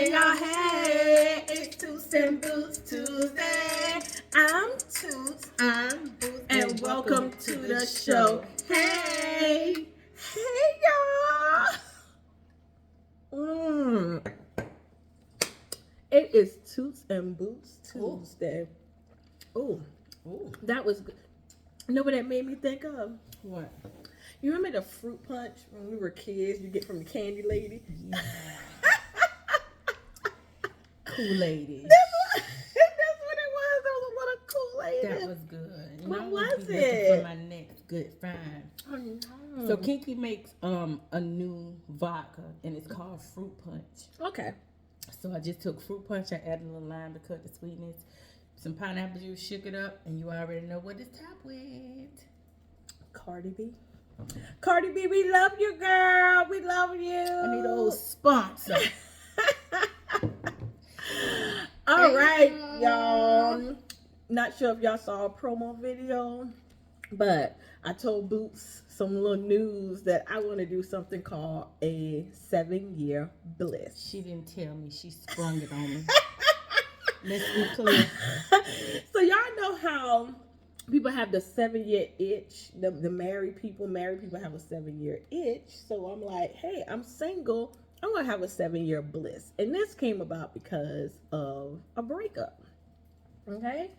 Hey y'all, hey, it's Toots and Boots Tuesday. I'm Toots, I'm Boots, and welcome to the show. Hey y'all. It is Toots and Boots Tuesday. Oh, that was good. You know what that made me think of? What? You remember the fruit punch when we were kids? You get from the candy lady. Yeah. Kool-Aid. That's what it was. There was a lot of Kool-Aid. That was good. What I'm was gonna be it? looking for my next good find. Oh, no. So Kinky makes a new vodka and it's called Fruit Punch. Okay. So I just took Fruit Punch, I added a little lime to cut the sweetness, some pineapple juice, shook it up, and you already know what it's topped with. Cardi B. Cardi B, we love you, girl. We love you. I need a old sponsor. All right, y'all. Not sure if y'all saw a promo video, but I told Boots some little news that I want to do something called a 7-year bliss. She didn't tell me. She sprung it on me. Let's be clear. So y'all know how people have the 7-year itch. The married people have a 7-year itch. So I'm like, hey, I'm single. I'm gonna have a 7-year bliss. And this came about because of a breakup. Okay?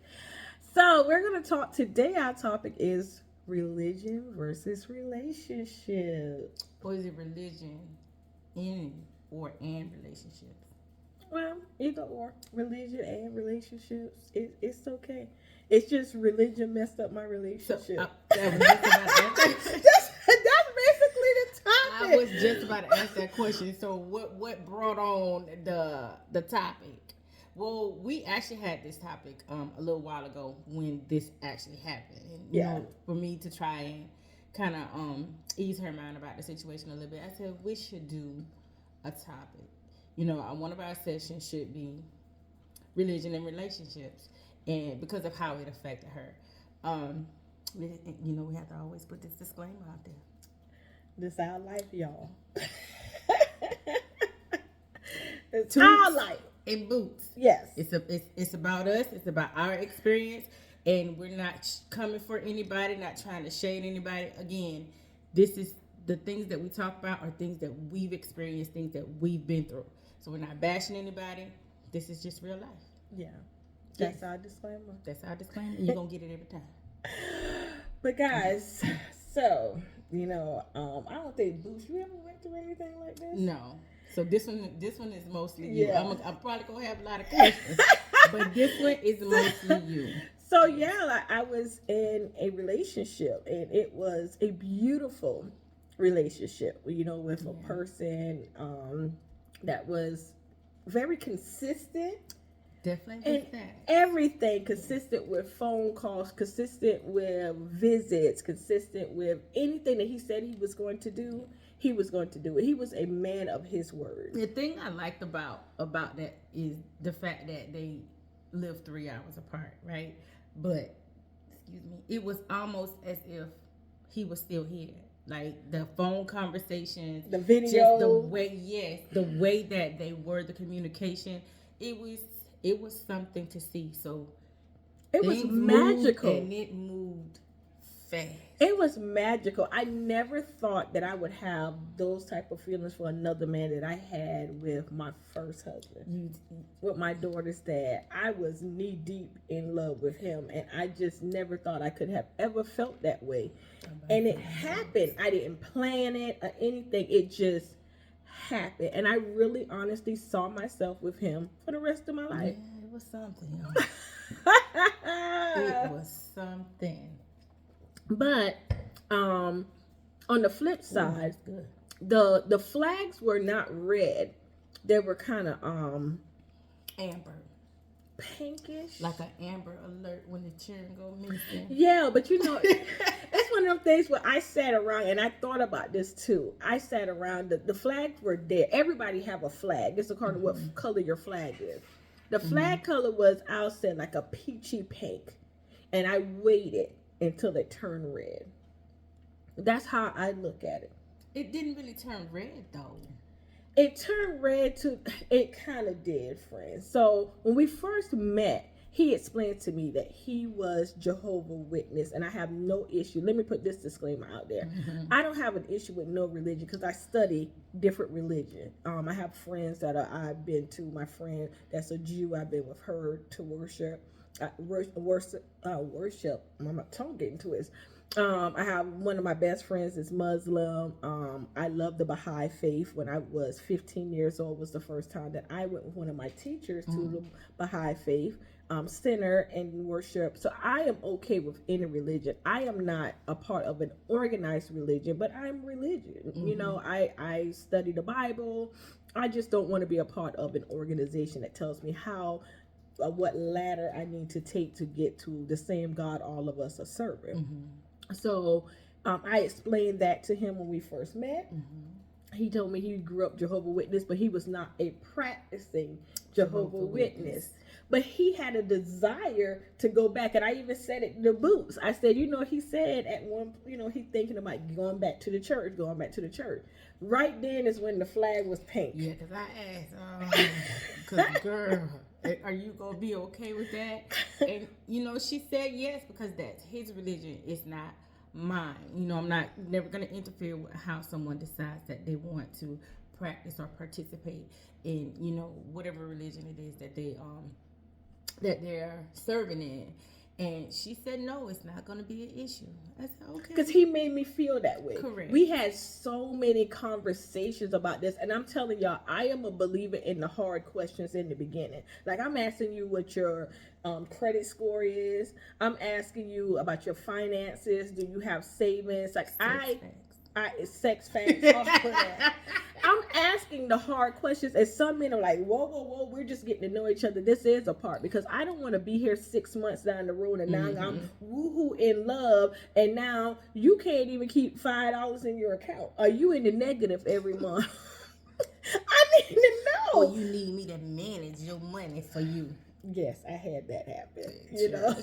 So we're gonna talk today. Our topic is religion versus relationship. Or is it religion in or and relationships? Well, either or, religion and relationships, it's okay. It's just religion messed up my relationship. That was just about to ask that. That's basically the topic. I was just about to ask that question. So what brought on the topic? Well, we actually had this topic a little while ago when this actually happened. And, you know, for me to try and kind of ease her mind about the situation a little bit, I said we should do a topic. You know, one of our sessions should be religion and relationships, and because of how it affected her. You know, we have to always put this disclaimer out there. This our life, y'all. It's our life. In Boots. Yes. It's about us. It's about our experience, and we're not coming for anybody, not trying to shade anybody. Again, this is the things that we talk about are things that we've experienced, things that we've been through. So we're not bashing anybody. This is just real life. Yeah. That's our disclaimer. That's our disclaimer. You're going to get it every time. But guys, so, you know, I don't think, Boots, you ever went through anything like this? No. So this one is mostly you. Yeah. I'm probably going to have a lot of questions. But this one is mostly you. So, yeah, I was in a relationship, and it was a beautiful relationship, you know, with a person that was very consistent. Definitely. And everything consistent with phone calls, consistent with visits, consistent with anything that he said he was going to do, he was going to do it. He was a man of his word. The thing I liked about that is the fact that they lived 3 hours apart, right? But, excuse me, it was almost as if he was still here. Like the phone conversations, the video, just the way that they were, the communication, it was something to see. So it was magical, and it moved fast. It was magical. I never thought that I would have those type of feelings for another man that I had with my first husband, with my daughter's dad. I was knee deep in love with him, and I just never thought I could have ever felt that way. And it happened. I didn't plan it or anything. It just happened, and I really, honestly saw myself with him for the rest of my life. Yeah, it was something. It was something. But on the flip side, the flags were not red. They were kind of amber, pinkish, like an amber alert when the children go missing. Yeah, but you know, it's one of them things where I sat around and I thought about this too. I sat around, the flags were there. Everybody have a flag. It's according to what color your flag is. The flag color was, I'll say, like a peachy pink, and I waited until it turned red. That's how I look at it. It didn't really turn red though. It turned red to, it kind of did, friend. So when we first met, he explained to me that he was Jehovah Witness, and I have no issue. Let me put this disclaimer out there. I don't have an issue with no religion because I study different religion. I have friends that I've been to. My friend that's a Jew, I've been with her to worship. Worship. My tongue getting twisted. I have one of my best friends is Muslim. I love the Baha'i faith. When I was 15 years old was the first time that I went with one of my teachers to the Baha'i faith center and worship. So I am okay with any religion. I am not a part of an organized religion, but I'm religion. You know, I study the Bible. I just don't want to be a part of an organization that tells me how what ladder I need to take to get to the same God all of us are serving. So I explained that to him when we first met. He told me he grew up Jehovah Witness, but he was not a practicing Jehovah Witness. But he had a desire to go back, and I even said it in the booths. I said, you know, he said at one, you know, he's thinking about going back to the church. Right then is when the flag was pink. Yeah, because I asked, because girl, are you gonna be okay with that? And you know, she said yes because that's his religion. It's not mine. You know, I'm never gonna interfere with how someone decides that they want to practice or participate in, you know, whatever religion it is that they're serving in. And she said, no, it's not going to be an issue. I said, okay. Because he made me feel that way. Correct. We had so many conversations about this. And I'm telling y'all, I am a believer in the hard questions in the beginning. Like, I'm asking you what your credit score is. I'm asking you about your finances. Do you have savings? Like, sex facts. I'm asking the hard questions, and some men are like, whoa, we're just getting to know each other. This is a part, because I don't want to be here 6 months down the road and now I'm woohoo in love, and now you can't even keep $5 in your account. Are you in the negative every month? I need to know. Or you need me to manage your money for you. Yes, I had that happen. You know,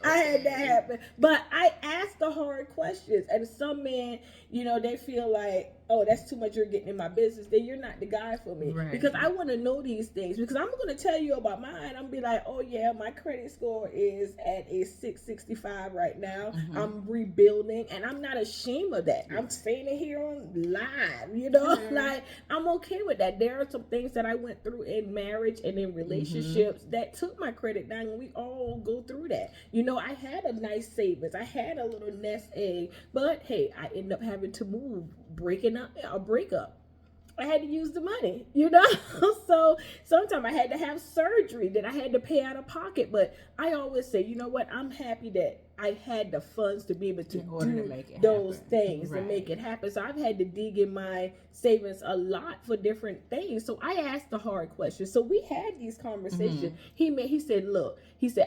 I had that happen. But I asked the hard questions, and some men, you know, they feel like, oh, that's too much. You're getting in my business. Then you're not the guy for me, right? Because I want to know these things. Because I'm going to tell you about mine. I'm be like, oh yeah, my credit score is at a 665 right now. I'm rebuilding, and I'm not ashamed of that. I'm saying it here on live. You know, like I'm okay with that. There are some things that I went through in marriage and in relationships that took my credit down, and we all go through that. You know, I had a nice savings. I had a little nest egg, but hey, I ended up having to move, break up. I had to use the money, you know? So sometimes I had to have surgery that I had to pay out of pocket. But I always say, you know what? I'm happy that I had the funds to be able to do those things and make it happen. So I've had to dig in my savings a lot for different things. So I asked the hard questions. So we had these conversations. He said, look,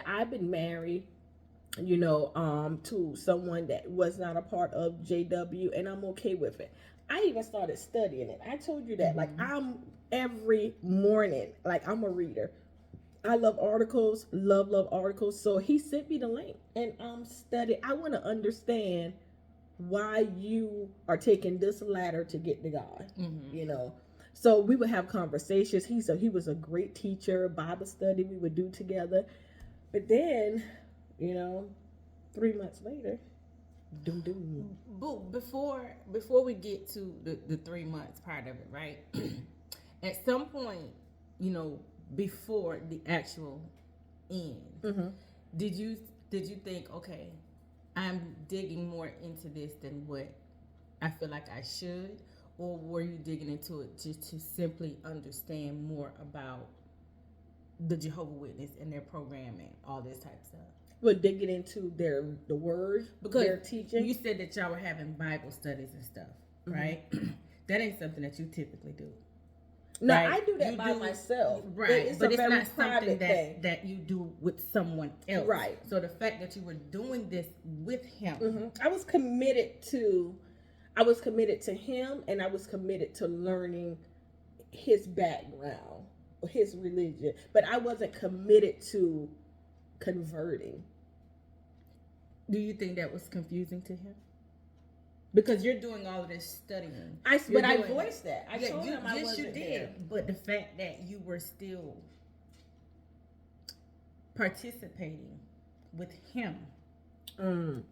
I've been married, you know, to someone that was not a part of JW, and I'm okay with it. I even started studying it. I told you that. Like, I'm every morning, like, I'm a reader. I love articles, love articles. So he sent me the link, and I'm studying. I want to understand why you are taking this ladder to get to God, you know. So we would have conversations. He was a great teacher. Bible study we would do together. But then, you know, 3 months later, Boo, before we get to the 3 months part of it, right? At some point, you know, before the actual end, did you think, okay, I'm digging more into this than what I feel like I should, or were you digging into it just to simply understand more about the Jehovah Witness and their program and all this type of stuff? We're digging into the word, because their teaching. You said that y'all were having Bible studies and stuff, right? That ain't something that you typically do. No, right? I do that by myself. Right. But it's not something that you do with someone else. Right. So the fact that you were doing this with him. I was committed to him, and I was committed to learning his background, his religion. But I wasn't committed to converting. Do you think that was confusing to him? Because you're doing all of this studying. I voiced that. I told him I wasn't did. there. But the fact that you were still participating with him,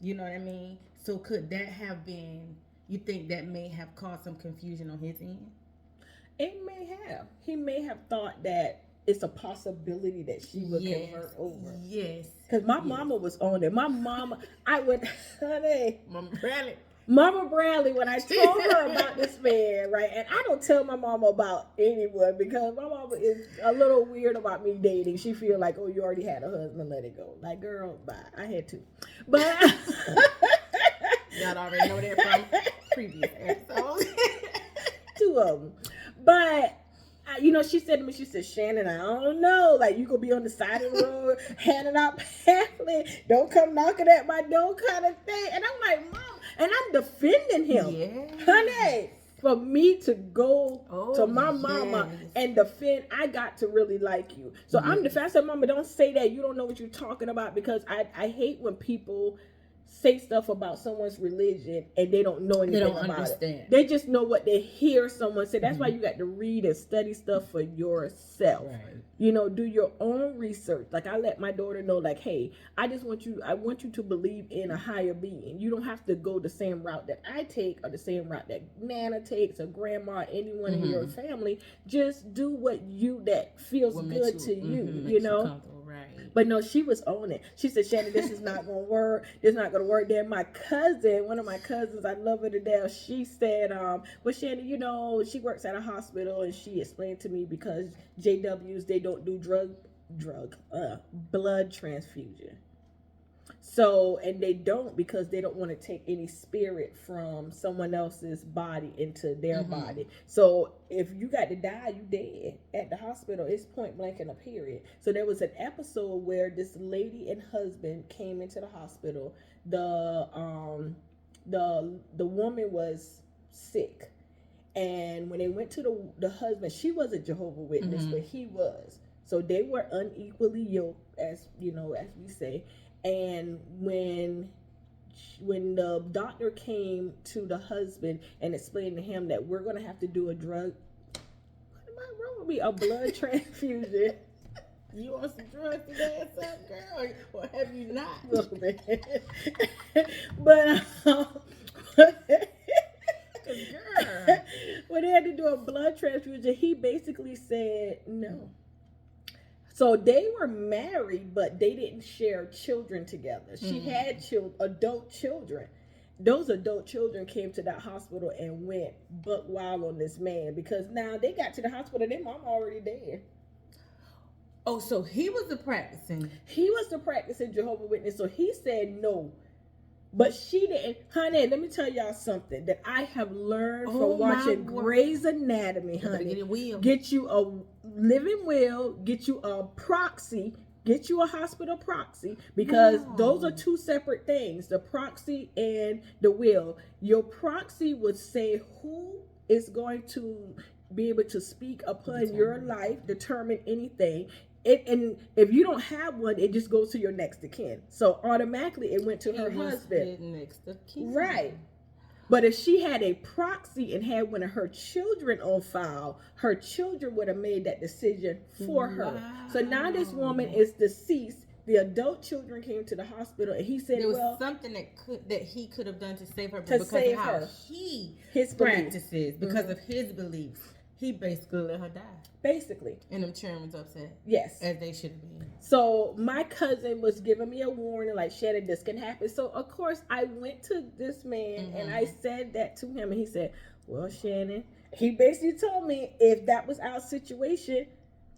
you know what I mean? So could that have been? You think that may have caused some confusion on his end? It may have. He may have thought that it's a possibility that she would convert over. Yes. Because my mama was on it. My mama, honey. Mama Bradley. Mama Bradley, when I told her about this man, right, and I don't tell my mama about anyone because my mama is a little weird about me dating. She feel like, oh, you already had a husband, let it go. Like, girl, bye. I had two. But y'all already know that from previous episodes. Two of them. But she said to me, she said, Shannon, I don't know. Like, you could be on the side of the road, handing out pamphlets, don't come knocking at my door kind of thing. And I'm like, Mom, and I'm defending him. Yeah. Honey, for me to go to my mama and defend, I got to really like you. So I'm defending. I said, Mama, don't say that. You don't know what you're talking about, because I hate when people say stuff about someone's religion and they don't know anything about it. They just know what they hear someone say. That's why you got to read and study stuff for yourself. Right. Do your own research. Like, I let my daughter know, like, hey, I want you to believe in a higher being. You don't have to go the same route that I take or the same route that Nana takes or grandma, anyone in your family. Just do that feels good to you, Right. But no, she was on it. She said, Shannon, this is not going to work. This is not going to work. Then my cousin, one of my cousins, I love her to death. She said, well, Shannon, she works at a hospital, and she explained to me because JWs, they don't do blood transfusion. So, and they don't because they don't want to take any spirit from someone else's body into their body. So if you got to die, you dead at the hospital. It's point blank in a period. So there was an episode where this lady and husband came into the hospital. The woman was sick. And when they went to the husband, she was a Jehovah's Witness, but he was. So they were unequally yoked, as we say. And when the doctor came to the husband and explained to him that we're going to have to do a blood transfusion. You want some drugs today or something, girl? Or have you not? But girl, when they had to do a blood transfusion, he basically said no. So they were married, but they didn't share children together. She had adult children. Those adult children came to that hospital and went buck wild on this man, because now they got to the hospital, their mom already dead. Oh, so he was the practicing Jehovah's Witness. So he said no. But she didn't. Honey, let me tell y'all something that I have learned from watching Grey's Anatomy, honey. Get you a living will, get you a proxy, get you a hospital proxy, because those are two separate things, the proxy and the will. Your proxy would say who is going to be able to speak upon your life, determine anything. And if you don't have one, it just goes to your next of kin. So automatically it went to her husband. Next of kin. Right. But if she had a proxy and had one of her children on file, her children would have made that decision for her. So now this woman is deceased. The adult children came to the hospital, and he said, there was something that he could have done to save her, but because save of how her. his practices, because of his beliefs. He basically let her die. Basically. And them children was upset. Yes. As they should have been. So my cousin was giving me a warning, like, Shannon, this can happen. So, of course, I went to this man and I said that to him. And he said, well, Shannon, he basically told me if that was our situation,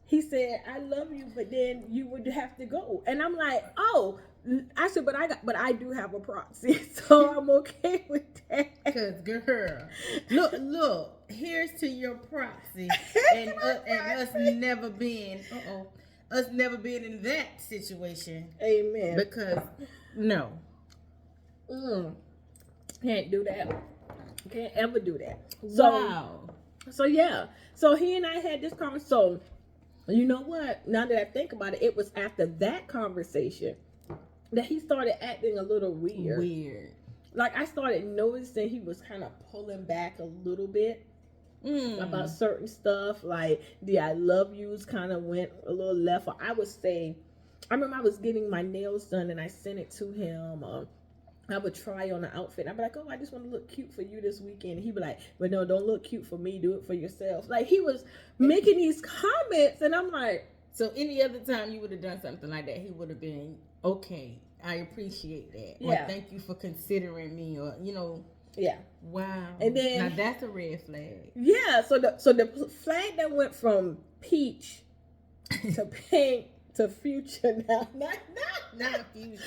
he said, I love you, but then you would have to go. And I'm like, oh. I said, but I do have a proxy, so I'm okay with that. Cause girl, look, here's to your proxy, and us never being in that situation. Amen. Because no, can't do that. Can't ever do that. So, wow. So yeah. So he and I had this conversation. So you know what? Now that I think about it, it was after that conversation that he started acting a little weird. like I started noticing he was kind of pulling back a little bit about certain stuff. Like the I love yous kind of went a little left. Or I would say, I remember I was getting my nails done and I sent it to him. I would try on an outfit. I'd be like, oh, I just want to look cute for you this weekend. He'd be like, but no, don't look cute for me. Do it for yourself. Like, he was making these comments, and I'm like... So any other time you would have done something like that, he would have been, okay, I appreciate that. Yeah. Or thank you for considering me, or, you know. Yeah. Wow. And then... Now, that's a red flag. Yeah, so the flag that went from peach to pink to future now. Not future.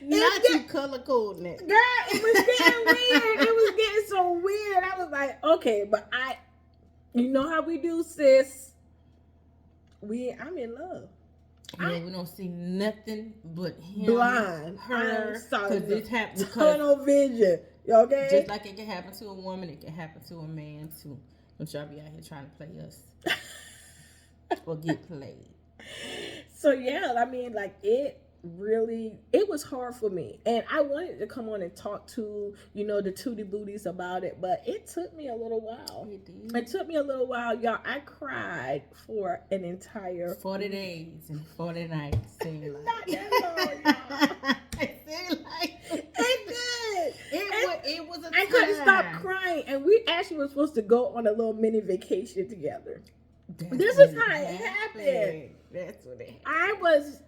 Not you color coordinate. Girl, it was getting weird. It was getting so weird. I was like, okay, but you know how we do, sis. I'm in love. Yeah, we don't see nothing but him. Blind. Her. I'm sorry. Because it happens. Tunnel vision. Okay? Just like it can happen to a woman, it can happen to a man too. Don't y'all be out here trying to play us. Or get played. So yeah, I mean, like it was hard for me, and I wanted to come on and talk to the Tootie Booties about it, but it took me a little while. It took me a little while, y'all. I cried for an entire 40 days and 40 nights. Not that long, y'all. It was a time. I couldn't stop crying, and we actually were supposed to go on a little mini vacation together. This is how it happened. That's what it happened. I was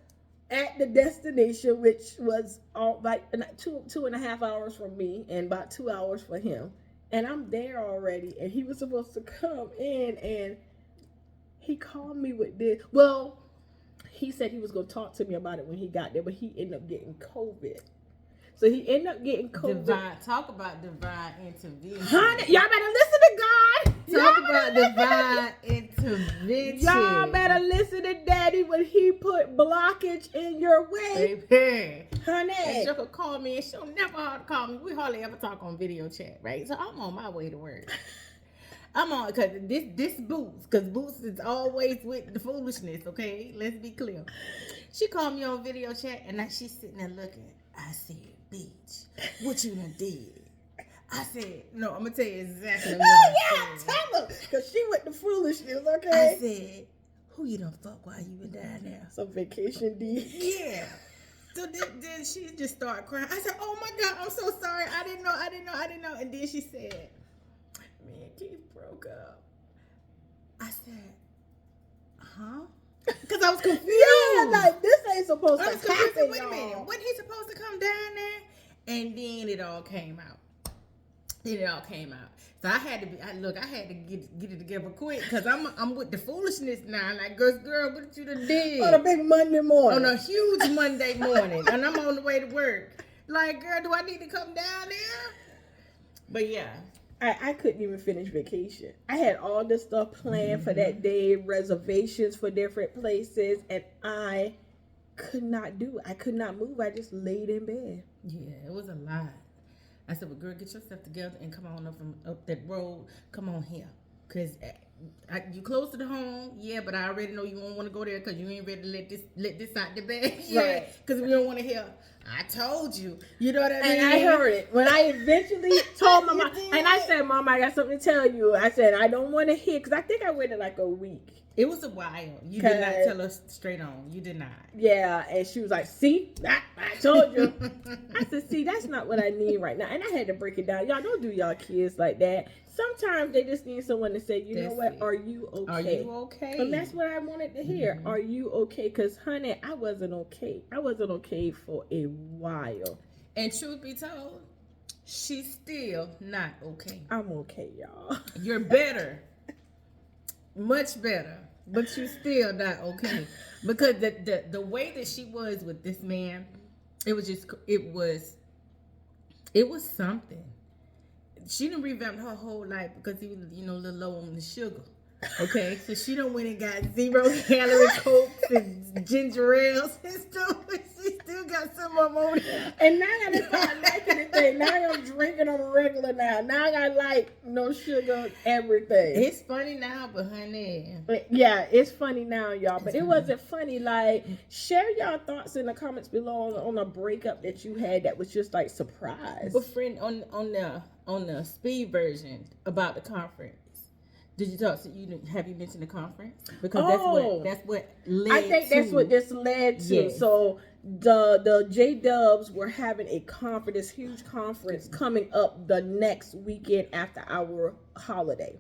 at the destination, which was like 2.5 hours from me and about 2 hours for him. And I'm there already, and he was supposed to come in, and he called me with this. Well, he said he was going to talk to me about it when he got there, but he ended up getting COVID. So he ended up getting COVID. Talk about divine intervention. Honey, y'all better listen to God. Talk about divine intervention. Y'all better listen to Daddy when he put blockage in your way. Baby. Honey. And Joker called me, and she'll never hard to call me. We hardly ever talk on video chat, right? So I'm on my way to work. I'm on, because this Boots, because Boots is always with the foolishness, okay? Let's be clear. She called me on video chat, and now she's sitting there looking. I said, bitch, what you done did? I said, no, I'm going to tell you exactly what I said. Tell her, because she with the foolishness, okay? I said, who you done fuck while you been down there? Some vacation D. Yeah. So then she just started crying. I said, oh my God, I'm so sorry. I didn't know. And then she said, me and Keith broke up. I said, huh? Because I was confused. Yeah, like this ain't supposed to happen. Wait a minute. Wasn't he supposed to come down there? And then it all came out. So I had to get it together quick, because I'm with the foolishness now. Like, girl, what you done did? On a big Monday morning. On a huge Monday morning. And I'm on the way to work. Like, girl, do I need to come down there? But yeah. I couldn't even finish vacation. I had all this stuff planned for that day, reservations for different places, and I could not do it. I could not move. I just laid in bed. Yeah, it was a lot. I said, well, girl, get yourself together and come on up that road. Come on here. Because you close to the home, yeah, but I already know you won't want to go there because you ain't ready to let this out the bag. Right. Because we don't want to hear, I told you. You know what I mean? And I heard it. When I eventually told my mom, and I said, Mom, I got something to tell you. I said, I don't want to hear, because I think I waited like a week. It was a while. You did not tell us straight on. You did not. Yeah, and she was like, see, I told you. I said, see, that's not what I need right now. And I had to break it down. Y'all don't do y'all kids like that. Sometimes they just need someone to say, you know what, are you okay? Are you okay? And that's what I wanted to hear. Mm-hmm. Are you okay? Because, honey, I wasn't okay. I wasn't okay for a while. And truth be told, she's still not okay. I'm okay, y'all. You're better. Much better. But you're still not okay. Because the way that she was with this man, it was something. She done revamped her whole life because he was, a little low on the sugar. Okay, so she done went and got 0-calorie Cokes and ginger ales and stuff, but she still got some of them over there. And now I gotta start liking the thing. Now I'm drinking on a regular now. Now I got like no sugar, everything. It's funny now, but honey. But yeah, it's funny now, y'all. But it wasn't funny. Like, share y'all thoughts in the comments below on a breakup that you had that was just like surprise. But friend, on the speed version about the conference, did you talk to you? Have you mentioned the conference? Because that's what led. I think that's what this led to. Yes. So the J Dubs were having a conference, this huge conference coming up the next weekend after our holiday,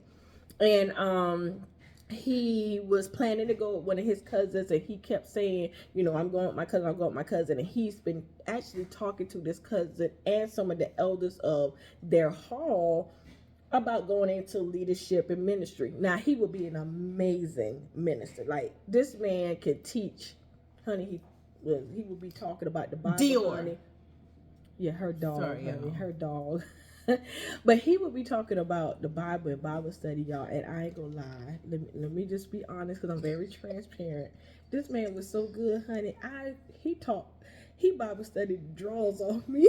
and he was planning to go with one of his cousins, and he kept saying, you know, I'm going with my cousin, I'm going with my cousin, and he's been actually talking to this cousin and some of the elders of their hall about going into leadership and ministry. Now, he would be an amazing minister. Like, this man can teach. Honey, he would be talking about the Bible. Dior. Honey. Yeah, her dog. Sorry, honey, y'all. her dog. But he would be talking about the Bible and Bible study, y'all. And I ain't gonna lie. Let me just be honest, because I'm very transparent. This man was so good, honey. He Bible studied draws on me.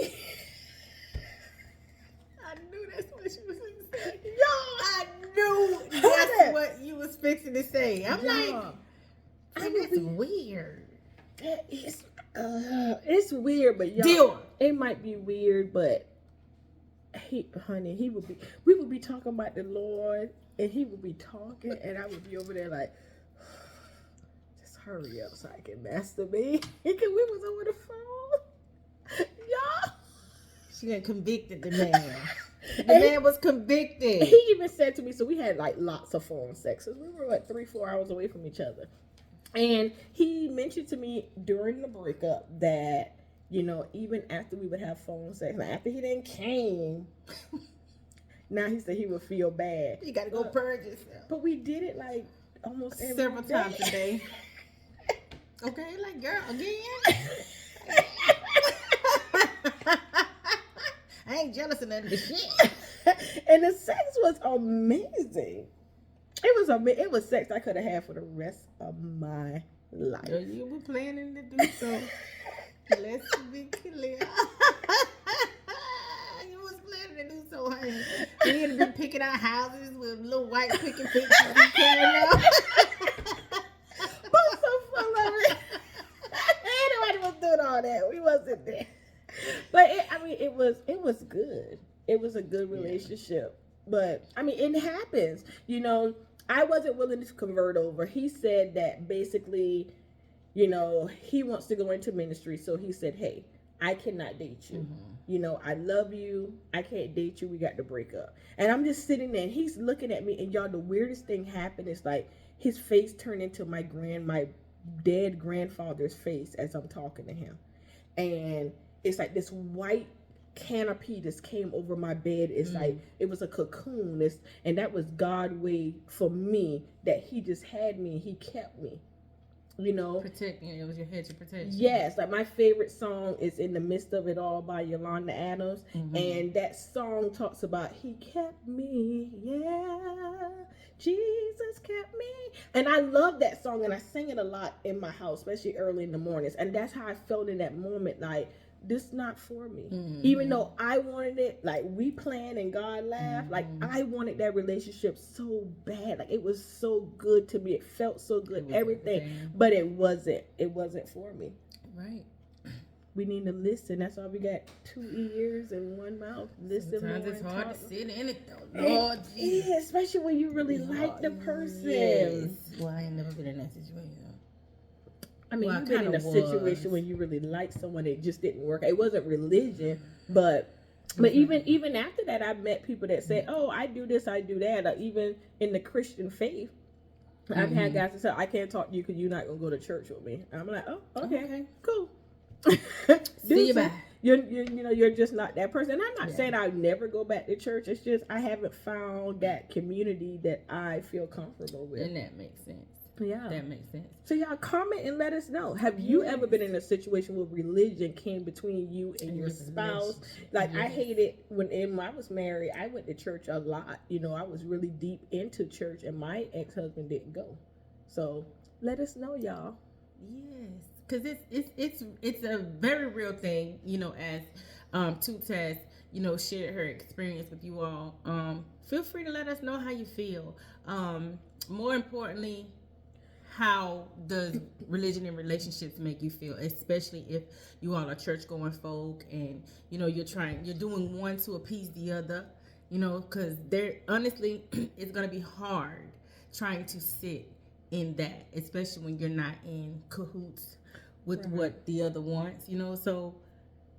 I knew that's what she was going to say. Y'all, I knew that's what you was fixing to say. I'm like, that's weird. It's weird, but y'all, Dior. it might be weird, but we would be talking about the Lord, and he would be talking, and I would be over there like, just hurry up so I can masturbate. Because we was over the phone, y'all. She got convicted the man. The man was convicted. He even said to me, so we had like lots of phone sex. So we were like 3-4 hours away from each other. And he mentioned to me during the breakup that, you know, even after we would have phone sex, like after he then came, now he said he would feel bad. You got to go purge yourself. But we did it like almost Several day. times a day. Okay, like, girl, again? I ain't jealous of none of this shit. And the sex was amazing. It was sex I could have had for the rest of my life. Girl, you were planning to do so. Let's be clear. You was planning to do so, honey. We had been picking out houses with little white picket pictures we carrying out. Both so full of it. Ain't nobody was doing all that. We wasn't there. But it was good. It was a good relationship. But I mean, it happens. You know, I wasn't willing to convert over. He said that basically, you know, he wants to go into ministry. So he said, hey, I cannot date you. Mm-hmm. You know, I love you. I can't date you. We got to break up. And I'm just sitting there and he's looking at me. And y'all, the weirdest thing happened is like his face turned into my dead grandfather's face as I'm talking to him. And it's like this white canopy just came over my bed. It's like it was a cocoon. And that was God's way for me, that he just had me. He kept me, you know, protecting. It was your hedge of protection. Yes, like my favorite song is "In the Midst of It All" by Yolanda Adams, and that song talks about he kept me. Yeah, Jesus kept me, and I love that song, and I sing it a lot in my house, especially early in the mornings, and that's how I felt in that moment, like, this not for me. Even though I wanted it, like we planned and God laughed, like I wanted that relationship so bad. Like it was so good to me. It felt so good, everything. But it wasn't for me. Right. We need to listen. That's why we got 2 ears and 1 mouth. Listen. Sometimes it's hard to sit in it though. Lord Jesus. Yeah, especially when you really like the person. Yes. Well, I ain't never been in that situation. I mean, you've been in a situation when you really liked someone, it just didn't work. It wasn't religion, but even after that, I met people that said, "Oh, I do this, I do that." Or even in the Christian faith, I've had guys that say, "I can't talk to you because you're not gonna go to church with me." And I'm like, "Oh, okay. Cool." See you back. You're just not that person. And I'm not saying I'll never go back to church. It's just I haven't found that community that I feel comfortable with. And that makes sense. Yeah. That makes sense. So y'all comment and let us know. Have you ever been in a situation where religion came between you and your spouse? Like I hated when I was married, I went to church a lot. You know, I was really deep into church and my ex-husband didn't go. So let us know, y'all. Yes, because it's a very real thing. You know, as Toots has shared her experience with you all. Feel free to let us know how you feel. More importantly, how does religion and relationships make you feel, especially if you all are church going folk and you're doing one to appease the other, because there honestly it's going to be hard trying to sit in that, especially when you're not in cahoots with what the other wants, so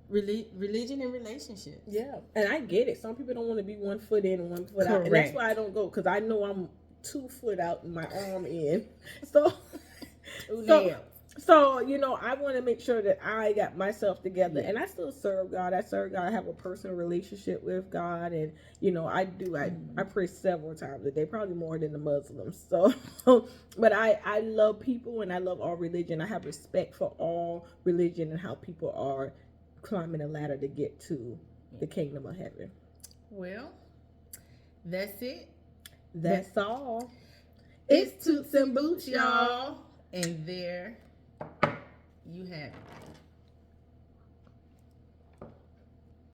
religion and relationships. Yeah, and I get it. Some people don't want to be 1 foot in and 1 foot out, and that's why I don't go, because I know I'm 2 foot out and my arm in. So I want to make sure that I got myself together, and I still serve God. I serve God. I have a personal relationship with God, and I pray several times a day, probably more than the Muslims. So, but I love people and I love all religion. I have respect for all religion and how people are climbing a ladder to get to the kingdom of heaven. Well, that's it. That's all. It's Toots and Boots, y'all. And there you have it.